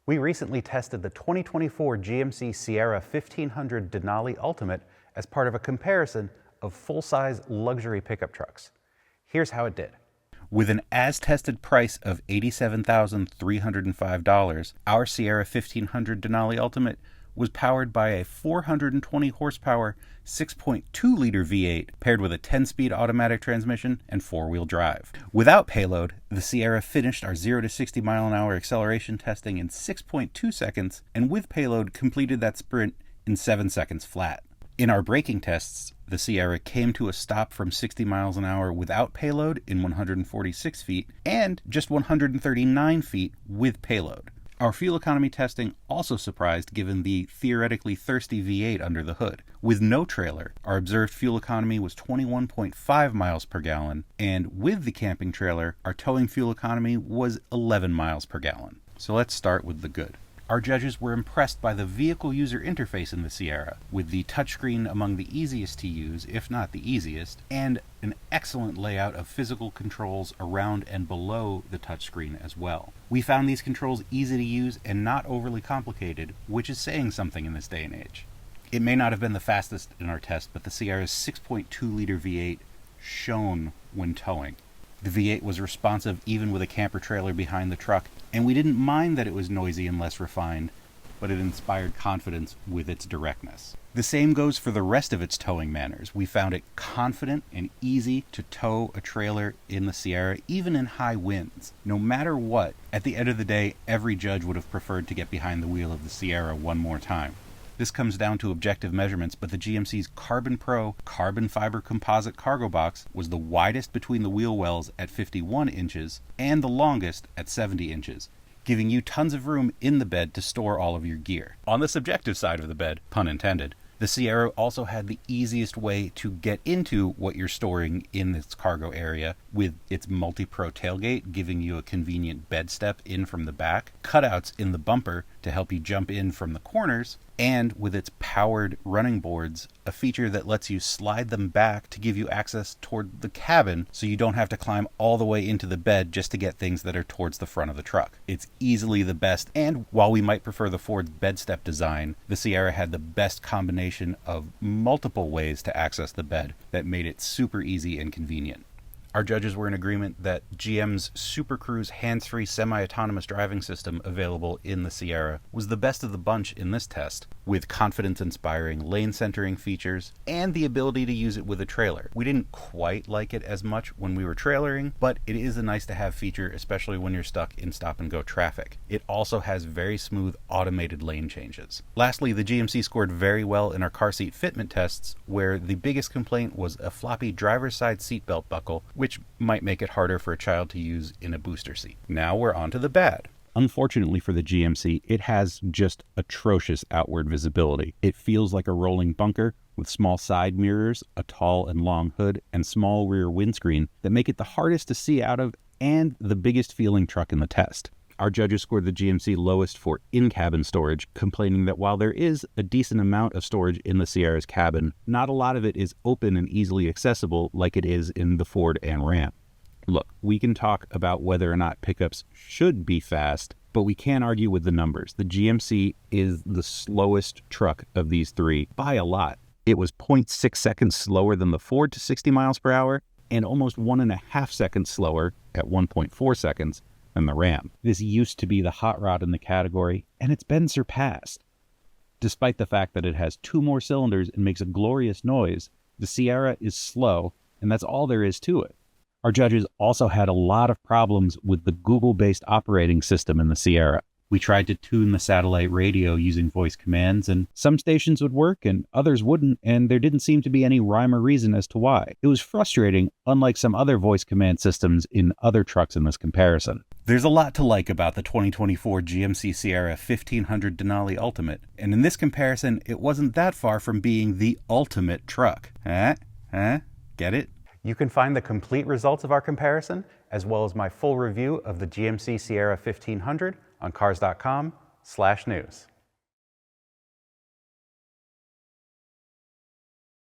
We recently tested the 2024 GMC Sierra 1500 Denali Ultimate as part of a comparison of full-size luxury pickup trucks. Here's how it did. With an as-tested price of $87,305, our Sierra 1500 Denali Ultimate was powered by a 420 horsepower 6.2-liter V8 paired with a 10-speed automatic transmission and four-wheel drive. Without payload, the Sierra finished our 0 to 60 mile an hour acceleration testing in 6.2 seconds, and with payload completed that sprint in 7 seconds flat. In our braking tests, the Sierra came to a stop from 60 miles an hour without payload in 146 feet and just 139 feet with payload. Our fuel economy testing also surprised given the theoretically thirsty V8 under the hood. With no trailer, our observed fuel economy was 21.5 miles per gallon, and with the camping trailer, our towing fuel economy was 11 miles per gallon. So let's start with the good. Our judges were impressed by the vehicle user interface in the Sierra, with the touchscreen among the easiest to use, if not the easiest, and an excellent layout of physical controls around and below the touchscreen as well. We found these controls easy to use and not overly complicated, which is saying something in this day and age. It may not have been the fastest in our test, but the Sierra's 6.2-liter V8 shone when towing. The V8 was responsive even with a camper trailer behind the truck, and we didn't mind that it was noisy and less refined, but it inspired confidence with its directness. The same goes for the rest of its towing manners. We found it confident and easy to tow a trailer in the Sierra, even in high winds. No matter what, at the end of the day, every judge would have preferred to get behind the wheel of the Sierra one more time. This comes down to objective measurements, but the GMC's Carbon Pro carbon fiber composite cargo box was the widest between the wheel wells at 51 inches and the longest at 70 inches, giving you tons of room in the bed to store all of your gear. On the subjective side of the bed, pun intended, the Sierra also had the easiest way to get into what you're storing in its cargo area, with its multi-pro tailgate giving you a convenient bed step in from the back, cutouts in the bumper to help you jump in from the corners, and with its powered running boards, a feature that lets you slide them back to give you access toward the cabin so you don't have to climb all the way into the bed just to get things that are towards the front of the truck. It's easily the best, and while we might prefer the Ford's bed step design, the Sierra had the best combination of multiple ways to access the bed that made it super easy and convenient. Our judges were in agreement that GM's Super Cruise hands-free semi-autonomous driving system available in the Sierra was the best of the bunch in this test, with confidence-inspiring lane centering features and the ability to use it with a trailer. We didn't quite like it as much when we were trailering, but it is a nice-to-have feature, especially when you're stuck in stop-and-go traffic. It also has very smooth automated lane changes. Lastly, the GMC scored very well in our car seat fitment tests, where the biggest complaint was a floppy driver's side seatbelt buckle, which might make it harder for a child to use in a booster seat. Now we're on to the bad. Unfortunately for the GMC, it has just atrocious outward visibility. It feels like a rolling bunker with small side mirrors, a tall and long hood, and small rear windscreen that make it the hardest to see out of and the biggest feeling truck in the test. Our judges scored the GMC lowest for in-cabin storage, complaining that while there is a decent amount of storage in the Sierra's cabin, not a lot of it is open and easily accessible like it is in the Ford and Ram. Look, we can talk about whether or not pickups should be fast, but we can't argue with the numbers. The GMC is the slowest truck of these three by a lot. It was 0.6 seconds slower than the Ford to 60 miles per hour and almost 1.5 seconds slower at 1.4 seconds than the Ram. This used to be the hot rod in the category, and it's been surpassed. Despite the fact that it has 2 more cylinders and makes a glorious noise, the Sierra is slow, and that's all there is to it. Our judges also had a lot of problems with the Google-based operating system in the Sierra. We tried to tune the satellite radio using voice commands, and some stations would work and others wouldn't, and there didn't seem to be any rhyme or reason as to why. It was frustrating, unlike some other voice command systems in other trucks in this comparison. There's a lot to like about the 2024 GMC Sierra 1500 Denali Ultimate, and in this comparison, it wasn't that far from being the ultimate truck. Get it? You can find the complete results of our comparison, as well as my full review of the GMC Sierra 1500 on Cars.com/news.